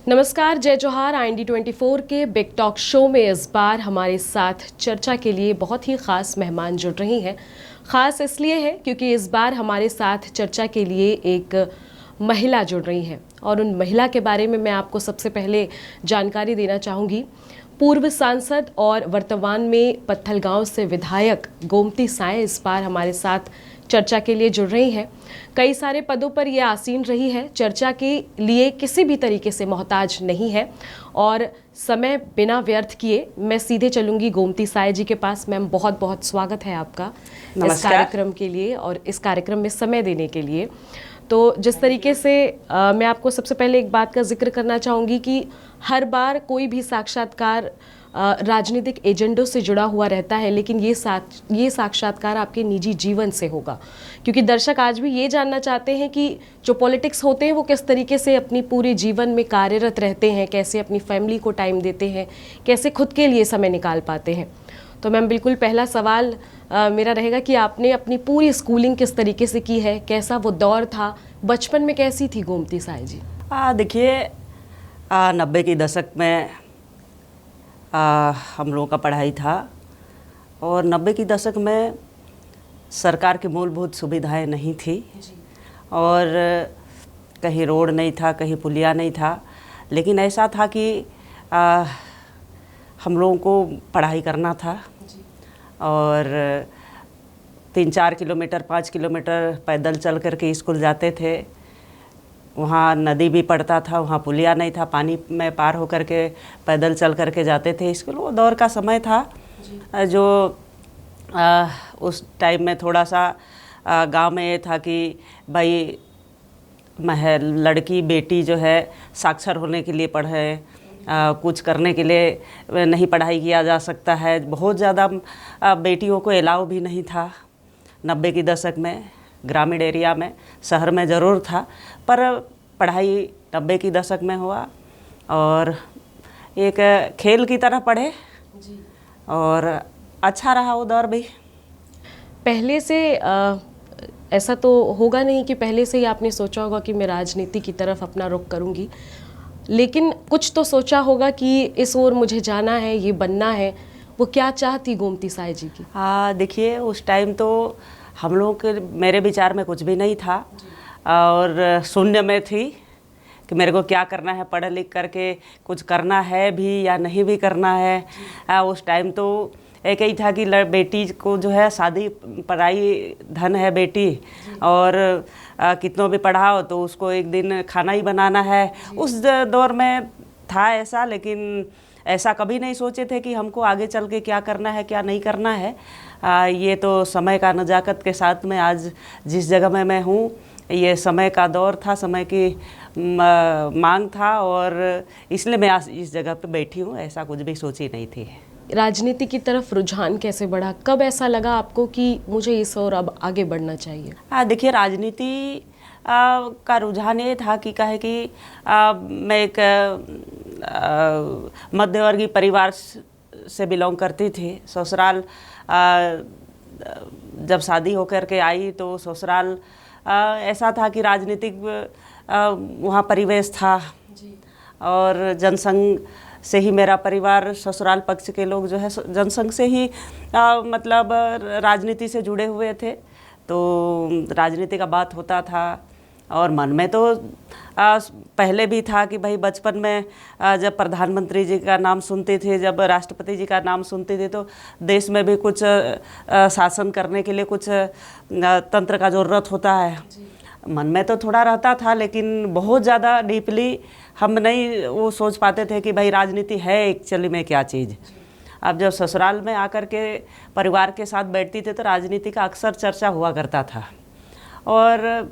नमस्कार, जय जोहार। IND24 के बिग टॉक शो में इस बार हमारे साथ चर्चा के लिए बहुत ही ख़ास मेहमान जुड़ रही हैं। ख़ास इसलिए है क्योंकि इस बार हमारे साथ चर्चा के लिए एक महिला जुड़ रही हैं और उन महिला के बारे में मैं आपको सबसे पहले जानकारी देना चाहूँगी। पूर्व सांसद और वर्तमान में पत्थलगांव से विधायक गोमती साय इस बार हमारे साथ चर्चा के लिए जुड़ रही हैं। कई सारे पदों पर ये आसीन रही है, चर्चा के लिए किसी भी तरीके से मोहताज नहीं है और समय बिना व्यर्थ किए मैं सीधे चलूंगी गोमती साय जी के पास। मैम, बहुत बहुत स्वागत है आपका इस कार्यक्रम के लिए और इस कार्यक्रम में समय देने के लिए। तो जिस तरीके से मैं आपको सबसे पहले एक बात का जिक्र करना चाहूँगी कि हर बार कोई भी साक्षात्कार राजनीतिक एजेंडों से जुड़ा हुआ रहता है, लेकिन ये साक्षात्कार आपके निजी जीवन से होगा, क्योंकि दर्शक आज भी ये जानना चाहते हैं कि जो पॉलिटिक्स होते हैं वो किस तरीके से अपनी पूरे जीवन में कार्यरत रहते हैं, कैसे अपनी फैमिली को टाइम देते हैं, कैसे खुद के लिए समय निकाल पाते हैं। तो मैम, बिल्कुल पहला सवाल मेरा रहेगा कि आपने अपनी पूरी स्कूलिंग किस तरीके से की है, कैसा वो दौर था, बचपन में कैसी थी गोमती साय जी? देखिए, 90 के दशक में हम लोगों का पढ़ाई था और 90 के दशक में सरकार की मूलभूत सुविधाएं नहीं थी और कहीं रोड नहीं था, कहीं पुलिया नहीं था, लेकिन ऐसा था कि हम लोगों को पढ़ाई करना था और 3-4 किलोमीटर 5 किलोमीटर पैदल चल करके स्कूल जाते थे। वहाँ नदी भी पड़ता था, वहाँ पुलिया नहीं था, पानी में पार होकर के पैदल चल करके जाते थे स्कूल। वो दौर का समय था जो उस टाइम में थोड़ा सा गांव में ये था कि भाई लड़की बेटी जो है साक्षर होने के लिए पढ़े, कुछ करने के लिए नहीं पढ़ाई किया जा सकता है। बहुत ज़्यादा बेटियों को अलाउ भी नहीं था 90 के दशक में। ग्रामीण एरिया में, शहर में ज़रूर था, पर पढ़ाई 90 के दशक में हुआ और एक खेल की तरह पढ़े जी। और अच्छा रहा वो दौर भी। पहले से ऐसा तो होगा नहीं कि पहले से ही आपने सोचा होगा कि मैं राजनीति की तरफ अपना रुख करूंगी, लेकिन कुछ तो सोचा होगा कि इस ओर मुझे जाना है, ये बनना है। वो क्या चाहती गोमती साय जी की? देखिए, उस टाइम तो हम लोग के, मेरे विचार में कुछ भी नहीं था और शून्य में थी कि मेरे को क्या करना है, पढ़ लिख करके कुछ करना है भी या नहीं भी करना है। उस टाइम तो एक ही था कि बेटी को जो है शादी, पढ़ाई धन है बेटी, और कितनों भी पढ़ाओ तो उसको एक दिन खाना ही बनाना है। उस दौर में था ऐसा, लेकिन ऐसा कभी नहीं सोचे थे कि हमको आगे चल के क्या करना है, क्या नहीं करना है। ये तो समय का नज़ाकत के साथ में आज जिस जगह में मैं हूँ, ये समय का दौर था, समय की मांग था और इसलिए मैं आज इस जगह पे बैठी हूँ। ऐसा कुछ भी सोची नहीं थी। राजनीति की तरफ रुझान कैसे बढ़ा? कब ऐसा लगा आपको कि मुझे इस ओर अब आगे बढ़ना चाहिए? देखिए, राजनीति का रुझान ये था कि कहे कि मैं एक मध्यवर्गीय परिवार से बिलोंग करती थी। ससुराल जब शादी होकर के आई तो ससुराल ऐसा था कि राजनीतिक वहाँ परिवेश था जी। और जनसंघ से ही मेरा परिवार, ससुराल पक्ष के लोग जो है जनसंघ से ही मतलब राजनीति से जुड़े हुए थे। तो राजनीति का बात होता था और मन में तो पहले भी था कि भाई बचपन में जब प्रधानमंत्री जी का नाम सुनते थे, जब राष्ट्रपति जी का नाम सुनते थे, तो देश में भी कुछ शासन करने के लिए कुछ तंत्र का ज़रूरत होता है। मन में तो थोड़ा रहता था, लेकिन बहुत ज़्यादा डीपली हम नहीं वो सोच पाते थे कि भाई राजनीति है एक्चुअली में क्या चीज़। अब जब ससुराल में आकर के परिवार के साथ बैठती थे तो राजनीति का अक्सर चर्चा हुआ करता था। और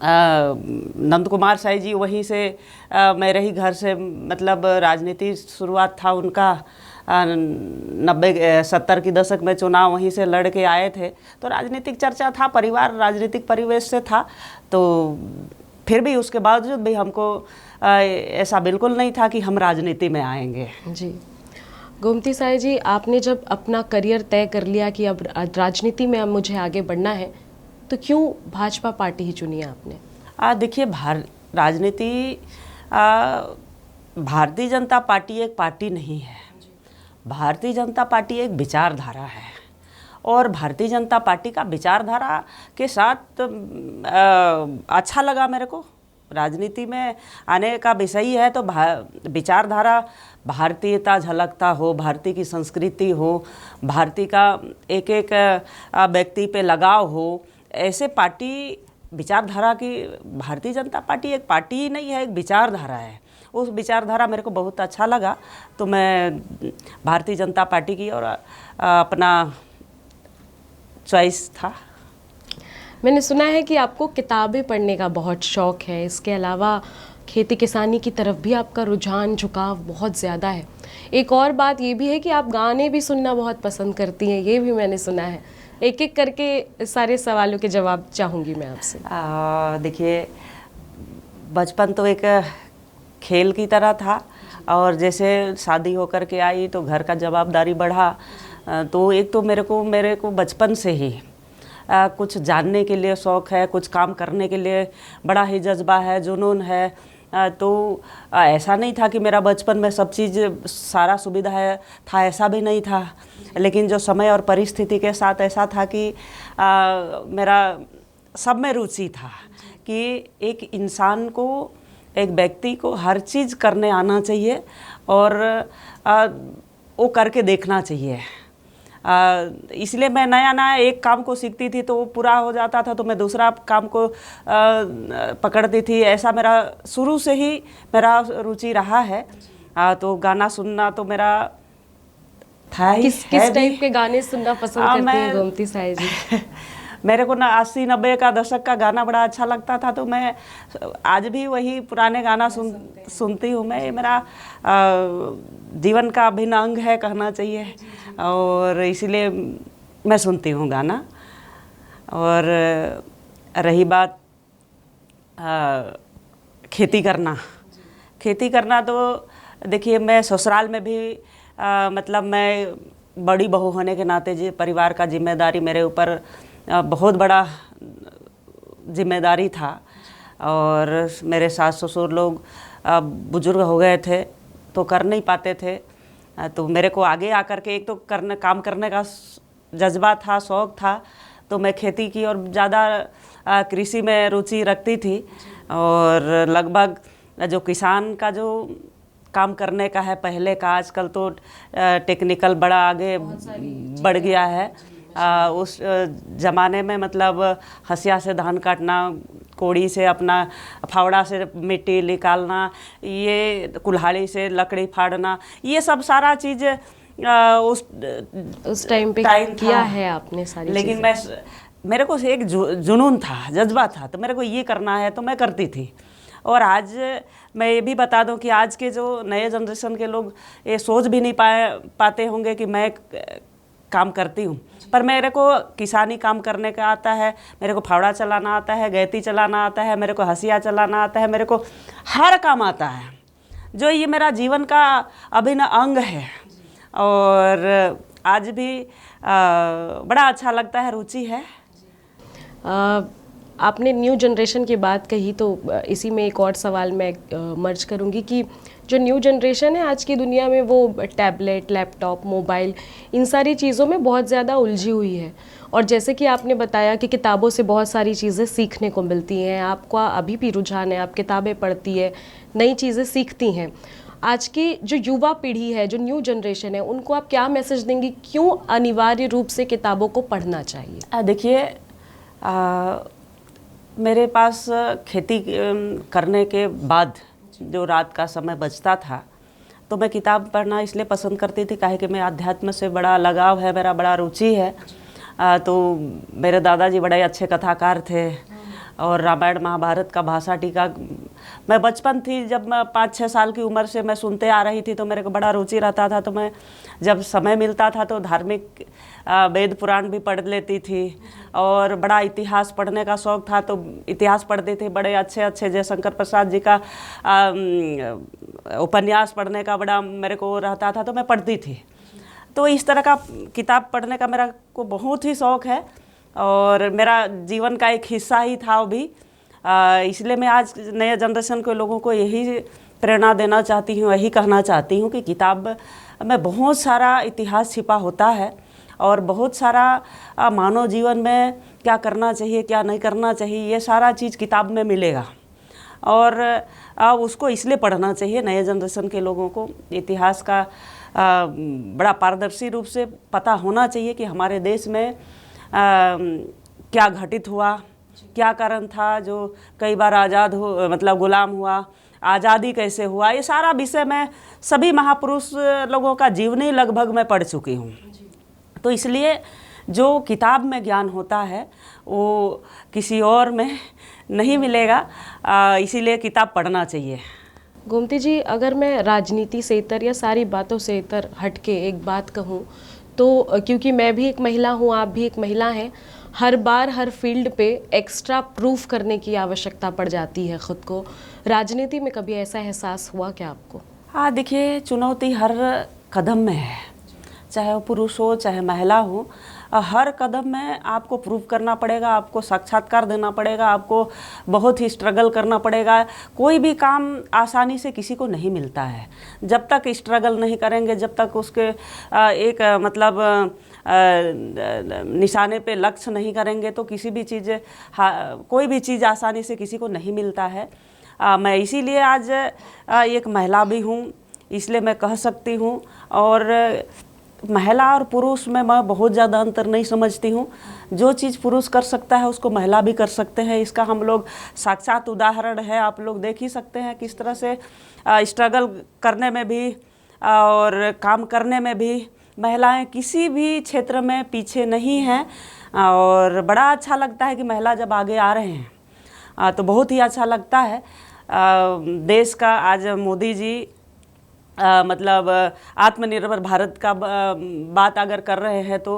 नंद कुमार साय जी वहीं से मेरे ही घर से, मतलब राजनीति शुरुआत था उनका। 90-70 की दशक में चुनाव वहीं से लड़ के आए थे, तो राजनीतिक चर्चा था, परिवार राजनीतिक परिवेश से था। तो फिर भी उसके बावजूद भी हमको ऐसा बिल्कुल नहीं था कि हम राजनीति में आएंगे जी। गोमती साय जी, आपने जब अपना करियर तय कर लिया कि अब राजनीति में अब मुझे आगे बढ़ना है, तो क्यों भाजपा पार्टी ही चुनी आपने? देखिए, राजनीति भारतीय जनता पार्टी एक पार्टी नहीं है। भारतीय जनता पार्टी एक विचारधारा है और भारतीय जनता पार्टी का विचारधारा के साथ अच्छा लगा मेरे को। राजनीति में आने का विषय है तो विचारधारा, भारतीयता झलकता हो, भारतीय की संस्कृति हो, भारतीय का एक एक व्यक्ति पे लगाव हो, ऐसे पार्टी विचारधारा की भारतीय जनता पार्टी एक पार्टी ही नहीं है, एक विचारधारा है। उस विचारधारा मेरे को बहुत अच्छा लगा तो मैं भारतीय जनता पार्टी की और अपना चॉइस था। मैंने सुना है कि आपको किताबें पढ़ने का बहुत शौक़ है, इसके अलावा खेती किसानी की तरफ भी आपका रुझान झुकाव बहुत ज़्यादा है। एक और बात ये भी है कि आप गाने भी सुनना बहुत पसंद करती हैं, ये भी मैंने सुना है। एक एक करके सारे सवालों के जवाब चाहूँगी मैं आपसे। देखिए, बचपन तो एक खेल की तरह था और जैसे शादी होकर के आई तो घर का जवाबदारी बढ़ा, तो एक तो मेरे को बचपन से ही कुछ जानने के लिए शौक़ है, कुछ काम करने के लिए बड़ा ही जज्बा है, जुनून है। तो ऐसा नहीं था कि मेरा बचपन में सब चीज़ सारा सुविधा है था, ऐसा भी नहीं था। लेकिन जो समय और परिस्थिति के साथ ऐसा था कि मेरा सब में रुचि था कि एक इंसान को, एक व्यक्ति को हर चीज़ करने आना चाहिए और वो करके देखना चाहिए। इसलिए मैं नया नया एक काम को सीखती थी तो वो पूरा हो जाता था तो मैं दूसरा काम को पकड़ती थी। ऐसा मेरा शुरू से ही मेरा रुचि रहा है। तो गाना सुनना तो मेरा था ही। किस टाइप के गाने सुनना पसंद करती हैं गोमती साई जी? मेरे को ना 80-90 का दशक का गाना बड़ा अच्छा लगता था तो मैं आज भी वही पुराने गाना सुनती हूँ। मैं, मेरा जीवन का अभिन्न अंग है कहना चाहिए और इसीलिए मैं सुनती हूँ गाना। और रही बात खेती करना तो देखिए, मैं ससुराल में भी मतलब मैं बड़ी बहू होने के नाते जी परिवार का जिम्मेदारी मेरे ऊपर बहुत बड़ा जिम्मेदारी था और मेरे सास ससुर लोग बुजुर्ग हो गए थे तो कर नहीं पाते थे। तो मेरे को आगे आकर के एक तो काम करने का जज्बा था, शौक़ था, तो मैं खेती की और ज़्यादा कृषि में रुचि रखती थी। और लगभग जो किसान का जो काम करने का है पहले का, आजकल तो टेक्निकल बड़ा आगे बढ़ गया है। उस ज़माने में मतलब हसिया से धान काटना, कोड़ी से अपना फावड़ा से मिट्टी निकालना, ये कुल्हाड़ी से लकड़ी फाड़ना, ये सब सारा चीज़ उस टाइम पे किया है आपने सारी। लेकिन मेरे को एक जुनून था, जज्बा था, तो मेरे को ये करना है तो मैं करती थी। और आज मैं ये भी बता दूं कि आज के जो नए जनरेशन के लोग ये सोच भी नहीं पाते होंगे कि मैं काम करती हूँ, पर मेरे को किसानी काम करने का आता है, मेरे को फावड़ा चलाना आता है, गैती चलाना आता है, मेरे को हसिया चलाना आता है, मेरे को हर काम आता है। जो ये मेरा जीवन का अभिन्न अंग है और आज भी बड़ा अच्छा लगता है, रुचि है। आपने न्यू जनरेशन की बात कही तो इसी में एक और सवाल मैं मर्ज करूंगी कि जो न्यू जनरेशन है आज की दुनिया में वो टैबलेट, लैपटॉप, मोबाइल, इन सारी चीज़ों में बहुत ज़्यादा उलझी हुई है। और जैसे कि आपने बताया कि किताबों से बहुत सारी चीज़ें सीखने को मिलती हैं, आपका अभी भी रुझान है, आप किताबें पढ़ती है, नई चीज़ें सीखती हैं। आज की जो युवा पीढ़ी है, जो न्यू जनरेशन है, उनको आप क्या मैसेज देंगी, क्यों अनिवार्य रूप से किताबों को पढ़ना चाहिए? देखिए, मेरे पास खेती करने के बाद जो रात का समय बचता था तो मैं किताब पढ़ना इसलिए पसंद करती थी काहे कि मैं अध्यात्म से बड़ा लगाव है, मेरा बड़ा रुचि है। तो मेरे दादाजी बड़े अच्छे कथाकार थे और रामायण महाभारत का भाषा टीका मैं बचपन थी, जब मैं 5-6 साल की उम्र से मैं सुनते आ रही थी तो मेरे को बड़ा रुचि रहता था। तो मैं जब समय मिलता था तो धार्मिक वेद पुराण भी पढ़ लेती थी और बड़ा इतिहास पढ़ने का शौक़ था तो इतिहास पढ़ती थी। बड़े अच्छे अच्छे जयशंकर प्रसाद जी का उपन्यास पढ़ने का बड़ा मेरे को रहता था तो मैं पढ़ती थी। तो इस तरह का किताब पढ़ने का मेरा को बहुत ही शौक़ है और मेरा जीवन का एक हिस्सा ही था वो भी। इसलिए मैं आज नए जनरेशन के लोगों को यही प्रेरणा देना चाहती हूँ, यही कहना चाहती हूँ कि किताब में बहुत सारा इतिहास छिपा होता है और बहुत सारा मानव जीवन में क्या करना चाहिए, क्या नहीं करना चाहिए, ये सारा चीज़ किताब में मिलेगा। और उसको इसलिए पढ़ना चाहिए, नए जनरेशन के लोगों को इतिहास का बड़ा पारदर्शी रूप से पता होना चाहिए कि हमारे देश में क्या घटित हुआ, क्या कारण था जो कई बार आज़ाद हो मतलब गुलाम हुआ, आज़ादी कैसे हुआ, ये सारा विषय मैं सभी महापुरुष लोगों का जीवनी लगभग मैं पढ़ चुकी हूँ। तो इसलिए जो किताब में ज्ञान होता है वो किसी और में नहीं मिलेगा, इसीलिए किताब पढ़ना चाहिए। गोमती जी, अगर मैं राजनीति से इतर या सारी बातों से इतर हट के एक बात कहूँ तो क्योंकि मैं भी एक महिला हूँ, आप भी एक महिला हैं, हर बार हर फील्ड पे एक्स्ट्रा प्रूफ करने की आवश्यकता पड़ जाती है ख़ुद को। राजनीति में कभी ऐसा एहसास हुआ क्या आपको? हाँ, देखिए, चुनौती हर कदम में है, चाहे वो पुरुष हो चाहे महिला हो, हर कदम में आपको प्रूव करना पड़ेगा, आपको साक्षात्कार देना पड़ेगा, आपको बहुत ही स्ट्रगल करना पड़ेगा। कोई भी काम आसानी से किसी को नहीं मिलता है। जब तक स्ट्रगल नहीं करेंगे, जब तक उसके एक मतलब निशाने पे लक्ष्य नहीं करेंगे तो किसी भी चीज़ कोई भी चीज़ आसानी से किसी को नहीं मिलता है। मैं इसीलिए आज एक महिला भी हूँ, इसलिए मैं कह सकती हूँ। और महिला और पुरुष में मैं बहुत ज़्यादा अंतर नहीं समझती हूँ। जो चीज़ पुरुष कर सकता है उसको महिला भी कर सकते हैं। इसका हम लोग साक्षात उदाहरण है, आप लोग देख ही सकते हैं किस तरह से स्ट्रगल करने में भी और काम करने में भी महिलाएं किसी भी क्षेत्र में पीछे नहीं हैं। और बड़ा अच्छा लगता है कि महिला जब आगे आ रहे हैं तो बहुत ही अच्छा लगता है। देश का आज मोदी जी मतलब आत्मनिर्भर भारत का बात अगर कर रहे हैं तो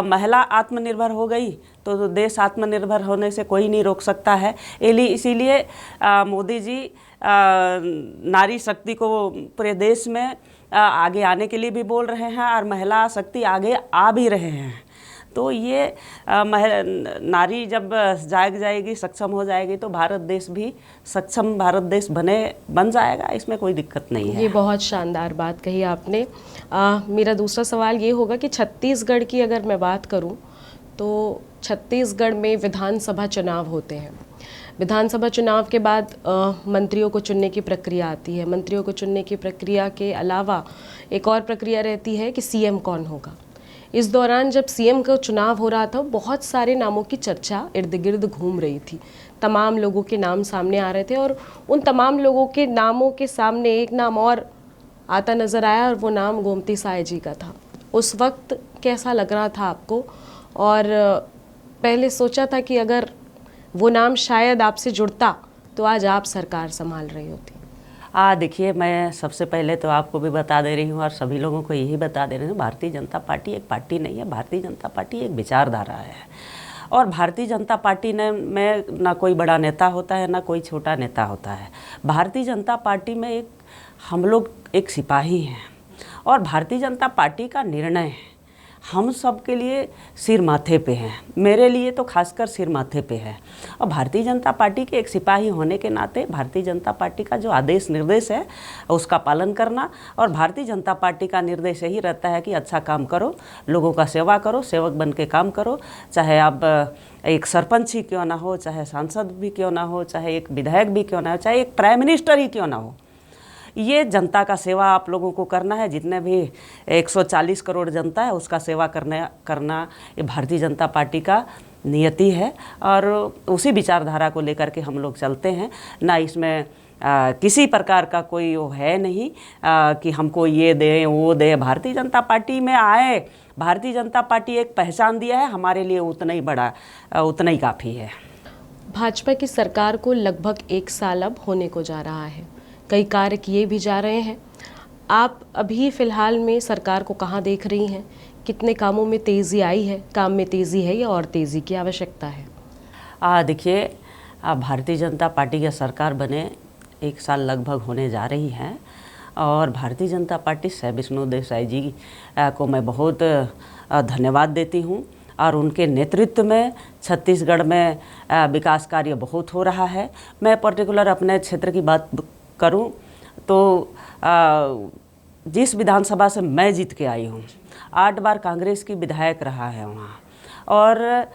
महिला आत्मनिर्भर हो गई तो देश आत्मनिर्भर होने से कोई नहीं रोक सकता है। इसीलिए मोदी जी नारी शक्ति को पूरे देश में आगे आने के लिए भी बोल रहे हैं और महिला शक्ति आगे आ भी रहे हैं। तो ये नारी जब जाग जाएगी, सक्षम हो जाएगी तो भारत देश भी सक्षम भारत देश बन जाएगा, इसमें कोई दिक्कत नहीं है। ये बहुत शानदार बात कही आपने। मेरा दूसरा सवाल ये होगा कि छत्तीसगढ़ की अगर मैं बात करूं तो छत्तीसगढ़ में विधानसभा चुनाव होते हैं। विधानसभा चुनाव के बाद मंत्रियों को चुनने की प्रक्रिया आती है। मंत्रियों को चुनने की प्रक्रिया के अलावा एक और प्रक्रिया रहती है कि सीएम कौन होगा। इस दौरान जब सीएम का चुनाव हो रहा था, बहुत सारे नामों की चर्चा इर्द गिर्द घूम रही थी। तमाम लोगों के नाम सामने आ रहे थे और उन तमाम लोगों के नामों के सामने एक नाम और आता नज़र आया और वो नाम गोमती साय जी का था। उस वक्त कैसा लग रहा था आपको? और पहले सोचा था कि अगर वो नाम शायद आपसे जुड़ता तो आज आप सरकार संभाल रही होती? देखिए, मैं सबसे पहले तो आपको भी बता दे रही हूँ और सभी लोगों को यही बता दे रही हूँ, भारतीय जनता पार्टी एक पार्टी नहीं है। भारतीय जनता पार्टी एक विचारधारा है और भारतीय जनता पार्टी में ना कोई बड़ा नेता होता है ना कोई छोटा नेता होता है। भारतीय जनता पार्टी में हम लोग एक सिपाही हैं और भारतीय जनता पार्टी का निर्णय हम सब के लिए सिर माथे पे है। मेरे लिए तो खासकर सिर माथे पे है। और भारतीय जनता पार्टी के एक सिपाही होने के नाते भारतीय जनता पार्टी का जो आदेश निर्देश है उसका पालन करना, और भारतीय जनता पार्टी का निर्देश यही रहता है कि अच्छा काम करो, लोगों का सेवा करो, सेवक बन के काम करो। चाहे आप एक सरपंच ही क्यों ना हो, चाहे सांसद भी क्यों ना हो, चाहे एक विधायक भी क्यों ना हो, चाहे एक प्राइम मिनिस्टर ही क्यों ना हो, ये जनता का सेवा आप लोगों को करना है। जितने भी 140 करोड़ जनता है उसका सेवा करना ये भारतीय जनता पार्टी का नियति है और उसी विचारधारा को लेकर के हम लोग चलते हैं। ना इसमें किसी प्रकार का कोई वो है नहीं कि हमको ये दें वो दें। भारतीय जनता पार्टी में आए, भारतीय जनता पार्टी एक पहचान दिया है, हमारे लिए उतना ही बड़ा, उतना ही काफ़ी है। भाजपा की सरकार को लगभग 1 साल अब होने को जा रहा है, कई कार्य किए भी जा रहे हैं। आप अभी फ़िलहाल में सरकार को कहाँ देख रही हैं? कितने कामों में तेज़ी आई है? काम में तेज़ी है या और तेज़ी की आवश्यकता है? देखिए, भारतीय जनता पार्टी की सरकार बने 1 साल लगभग होने जा रही है और भारतीय जनता पार्टी से विष्णु देसाई जी को मैं बहुत धन्यवाद देती हूँ और उनके नेतृत्व में छत्तीसगढ़ में विकास कार्य बहुत हो रहा है। मैं पर्टिकुलर अपने क्षेत्र की बात करूं तो जिस विधानसभा से मैं जीत के आई हूँ, 8 बार कांग्रेस की विधायक रहा है वहाँ। और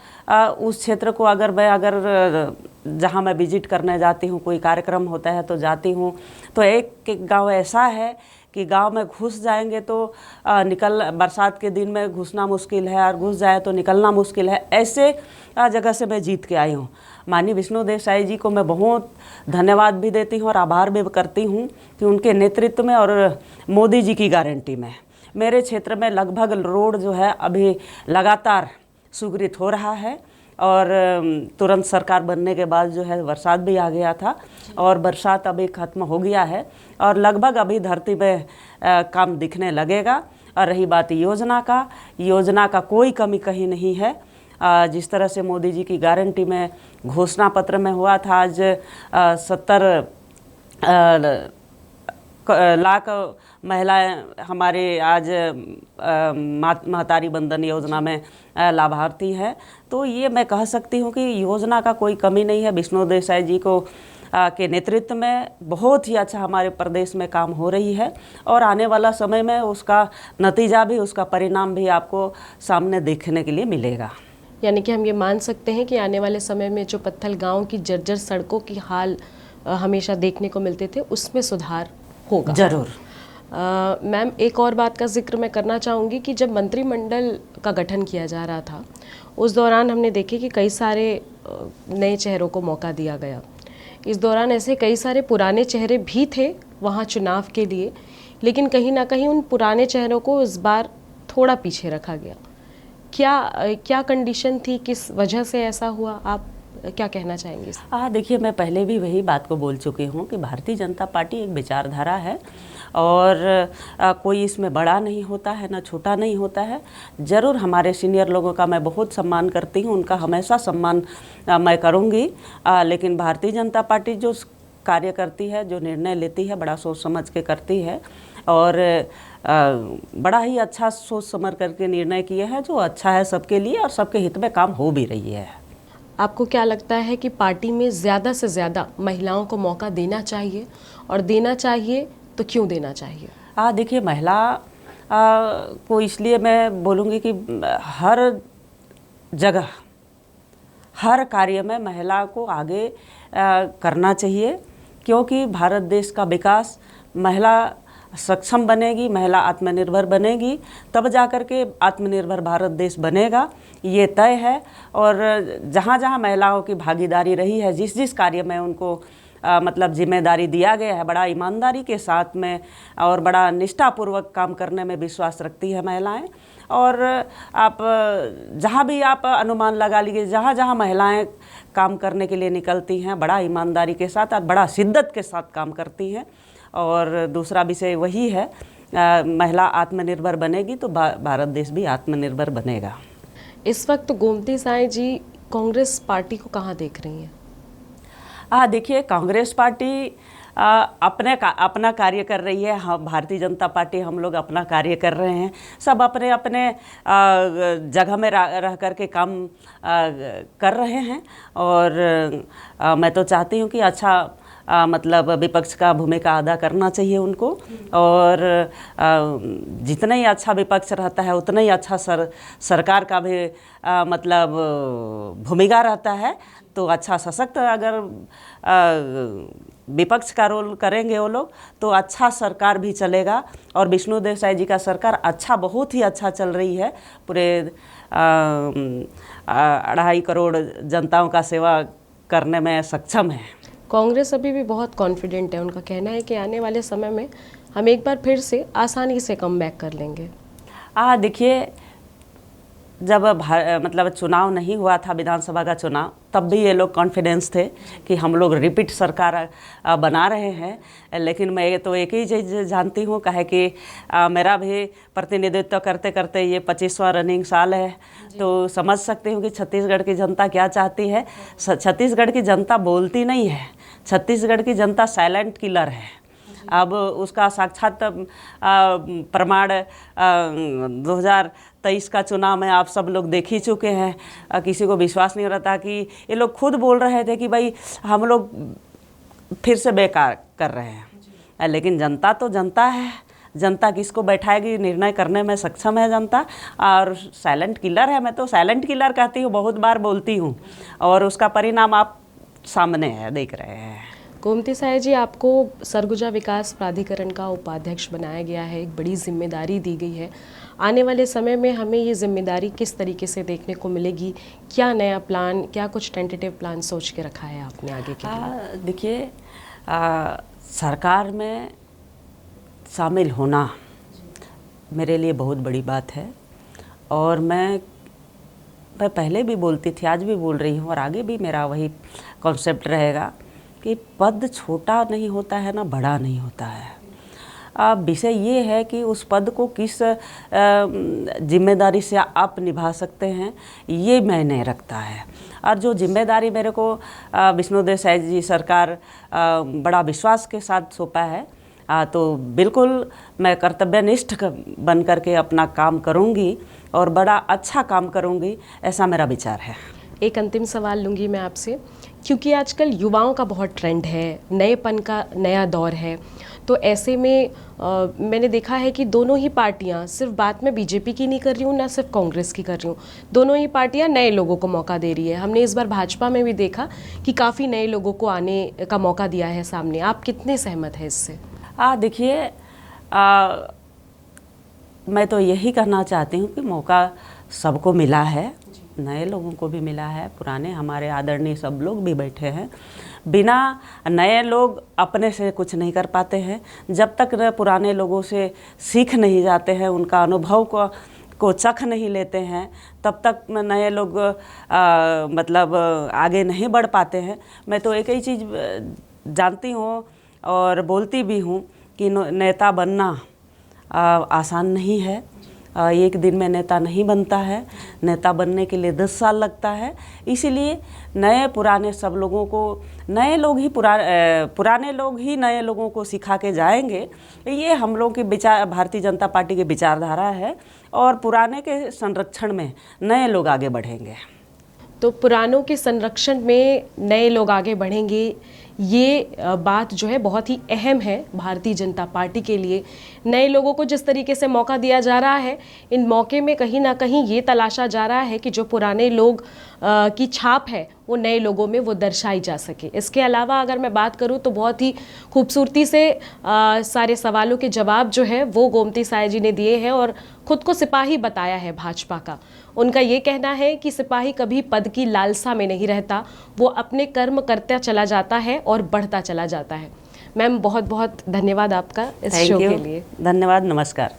उस क्षेत्र को अगर जहाँ मैं विजिट करने जाती हूँ, कोई कार्यक्रम होता है तो जाती हूँ, तो एक गांव ऐसा है कि गांव में घुस जाएंगे तो बरसात के दिन में घुसना मुश्किल है, और घुस जाए तो निकलना मुश्किल है। ऐसे जगह से मैं जीत के आई हूँ। माननीय विष्णु देसाई जी को मैं बहुत धन्यवाद भी देती हूँ और आभार भी करती हूँ कि उनके नेतृत्व में और मोदी जी की गारंटी में मेरे क्षेत्र में लगभग रोड जो है अभी लगातार सुगरित हो रहा है। और तुरंत सरकार बनने के बाद जो है बरसात भी आ गया था, और बरसात अभी ख़त्म हो गया है और लगभग अभी धरती पे काम दिखने लगेगा। और रही बात योजना का कोई कमी कहीं नहीं है। जिस तरह से मोदी जी की गारंटी में घोषणा पत्र में हुआ था, आज 70 लाख महिलाएं हमारे आज महतारी बंधन योजना में लाभार्थी हैं। तो ये मैं कह सकती हूँ कि योजना का कोई कमी नहीं है। विष्णु देसाई जी को के नेतृत्व में बहुत ही अच्छा हमारे प्रदेश में काम हो रही है, और आने वाला समय में उसका नतीजा भी, उसका परिणाम भी आपको सामने देखने के लिए मिलेगा। यानी कि हम ये मान सकते हैं कि आने वाले समय में जो पत्थल गांव की जर्जर सड़कों की हाल हमेशा देखने को मिलते थे, उसमें सुधार होगा जरूर। मैम, एक और बात का जिक्र मैं करना चाहूँगी कि जब मंत्रिमंडल का गठन किया जा रहा था, उस दौरान हमने देखे कि कई सारे नए चेहरों को मौका दिया गया। इस दौरान ऐसे कई सारे पुराने चेहरे भी थे वहाँ चुनाव के लिए, लेकिन कहीं ना कहीं उन पुराने चेहरों को इस बार थोड़ा पीछे रखा गया। क्या कंडीशन थी, किस वजह से ऐसा हुआ, आप क्या कहना चाहेंगे? देखिए, मैं पहले भी वही बात को बोल चुकी हूँ कि भारतीय जनता पार्टी एक विचारधारा है, और कोई इसमें बड़ा नहीं होता है, ना छोटा नहीं होता है। ज़रूर हमारे सीनियर लोगों का मैं बहुत सम्मान करती हूँ, उनका हमेशा सम्मान मैं करूँगी, लेकिन भारतीय जनता पार्टी जो कार्य करती है, जो निर्णय लेती है, बड़ा सोच समझ के करती है, और बड़ा ही अच्छा सोच समझ करके निर्णय किए हैं जो अच्छा है सबके लिए, और सबके हित में काम हो भी रही है। आपको क्या लगता है कि पार्टी में ज़्यादा से ज़्यादा महिलाओं को मौका देना चाहिए, और देना चाहिए तो क्यों देना चाहिए? देखिए, महिला को इसलिए मैं बोलूँगी कि हर जगह, हर कार्य में महिला को आगे करना चाहिए, क्योंकि भारत देश का विकास महिला सक्षम बनेगी, महिला आत्मनिर्भर बनेगी, तब जाकर के आत्मनिर्भर भारत देश बनेगा, ये तय है। और जहाँ जहाँ महिलाओं की भागीदारी रही है, जिस जिस कार्य में उनको मतलब जिम्मेदारी दिया गया है, बड़ा ईमानदारी के साथ में और बड़ा निष्ठापूर्वक काम करने में विश्वास रखती है महिलाएं। और आप जहाँ भी आप अनुमान लगा लीजिए, जहाँ जहाँ महिलाएं काम करने के लिए निकलती हैं, बड़ा ईमानदारी के साथ और बड़ा शिद्दत के साथ काम करती हैं। और दूसरा विषय वही है, महिला आत्मनिर्भर बनेगी तो भारत देश भी आत्मनिर्भर बनेगा। इस वक्त गोमती साई जी कांग्रेस पार्टी को कहाँ देख रही हैं? देखिए, कांग्रेस पार्टी अपना कार्य कर रही है। हम भारतीय जनता पार्टी, हम लोग अपना कार्य कर रहे हैं। सब अपने अपने जगह में रह कर के काम कर रहे हैं। और मैं तो चाहती हूँ कि अच्छा मतलब विपक्ष का भूमिका अदा करना चाहिए उनको, और जितना ही अच्छा विपक्ष रहता है उतना ही अच्छा सरकार का भी मतलब भूमिका रहता है। तो अच्छा सशक्त अगर विपक्ष का रोल करेंगे वो लोग, तो अच्छा सरकार भी चलेगा। और विष्णु देसाई जी का सरकार अच्छा, बहुत ही अच्छा चल रही है। पूरे 2.5 करोड़ जनताओं का सेवा करने में सक्षम है। कांग्रेस अभी भी बहुत कॉन्फिडेंट है। उनका कहना है कि आने वाले समय में हम एक बार फिर से आसानी से कम बैक कर लेंगे। देखिए, जब मतलब चुनाव नहीं हुआ था, विधानसभा का चुनाव, तब भी ये लोग कॉन्फिडेंस थे कि हम लोग रिपीट सरकार बना रहे हैं। लेकिन मैं तो एक ही चीज़ जानती हूँ, कहे कि मेरा भी प्रतिनिधित्व करते करते ये 25वां रनिंग साल है, तो समझ सकती हूँ कि छत्तीसगढ़ की जनता क्या चाहती है। छत्तीसगढ़ की जनता बोलती नहीं है, छत्तीसगढ़ की जनता साइलेंट किलर है। अब उसका साक्षात प्रमाण 2023 का चुनाव में आप सब लोग देख ही चुके हैं। किसी को विश्वास नहीं रहता कि ये लोग खुद बोल रहे थे कि भाई हम लोग फिर से बेकार कर रहे हैं। लेकिन जनता तो जनता है, जनता किसको बैठाएगी, निर्णय करने में सक्षम है जनता। और साइलेंट किलर है, मैं तो साइलेंट किलर कहती हूँ, बहुत बार बोलती हूँ, और उसका परिणाम आप सामने है, देख रहे हैं। गोमती साय जी, आपको सरगुजा विकास प्राधिकरण का उपाध्यक्ष बनाया गया है, एक बड़ी जिम्मेदारी दी गई है। आने वाले समय में हमें ये जिम्मेदारी किस तरीके से देखने को मिलेगी? क्या नया प्लान, क्या कुछ टेंटेटिव प्लान सोच के रखा है आपने आगे के लिए? देखिए, सरकार में शामिल होना मेरे लिए बहुत बड़ी बात है, और मैं पहले भी बोलती थी, आज भी बोल रही हूँ, और आगे भी मेरा वही कॉन्सेप्ट रहेगा कि पद छोटा नहीं होता है ना बड़ा नहीं होता है। अब विषय ये है कि उस पद को किस जिम्मेदारी से आप निभा सकते हैं, ये मैंने रखता है। और जो जिम्मेदारी मेरे को विष्णुदेव साय जी सरकार बड़ा विश्वास के साथ सौंपा है, तो बिल्कुल मैं कर्तव्यनिष्ठ बन करके अपना काम करूंगी और बड़ा अच्छा काम करूंगी, ऐसा मेरा विचार है। एक अंतिम सवाल लूँगी मैं आपसे, क्योंकि आजकल युवाओं का बहुत ट्रेंड है, नएपन का नया दौर है, तो ऐसे में मैंने देखा है कि दोनों ही पार्टियां, सिर्फ बात मैं बीजेपी की नहीं कर रही हूँ, ना सिर्फ कांग्रेस की कर रही हूँ, दोनों ही पार्टियां नए लोगों को मौका दे रही है। हमने इस बार भाजपा में भी देखा कि काफ़ी नए लोगों को आने का मौका दिया है सामने। आप कितने सहमत हैं इससे? देखिए, मैं तो यही कहना चाहती हूँ कि मौका सबको मिला है, नए लोगों को भी मिला है, पुराने हमारे आदरणीय सब लोग भी बैठे हैं। बिना नए लोग अपने से कुछ नहीं कर पाते हैं। जब तक न पुराने लोगों से सीख नहीं जाते हैं, उनका अनुभव को चख नहीं लेते हैं, तब तक नए लोग मतलब आगे नहीं बढ़ पाते हैं। मैं तो एक ही चीज़ जानती हूँ और बोलती भी हूँ कि नेता बनना आसान नहीं है। एक दिन में नेता नहीं बनता है, नेता बनने के लिए 10 साल लगता है। इसीलिए नए पुराने सब लोगों को, नए लोग ही पुराने लोग ही नए लोगों को सिखा के जाएंगे। ये हम लोग की विचार, भारतीय जनता पार्टी की विचारधारा है, और पुराने के संरक्षण में नए लोग आगे बढ़ेंगे। तो पुरानों के संरक्षण में नए लोग आगे बढ़ेंगे, ये बात जो है बहुत ही अहम है भारतीय जनता पार्टी के लिए। नए लोगों को जिस तरीके से मौका दिया जा रहा है, इन मौके में कहीं ना कहीं ये तलाशा जा रहा है कि जो पुराने लोग की छाप है वो नए लोगों में वो दर्शाई जा सके। इसके अलावा अगर मैं बात करूं तो बहुत ही खूबसूरती से सारे सवालों के जवाब जो है वो गोमती साय जी ने दिए हैं, और खुद को सिपाही बताया है भाजपा का। उनका ये कहना है कि सिपाही कभी पद की लालसा में नहीं रहता, वो अपने कर्म करता चला जाता है और बढ़ता चला जाता है। मैम, बहुत बहुत धन्यवाद आपका इस शो के लिए। धन्यवाद, नमस्कार।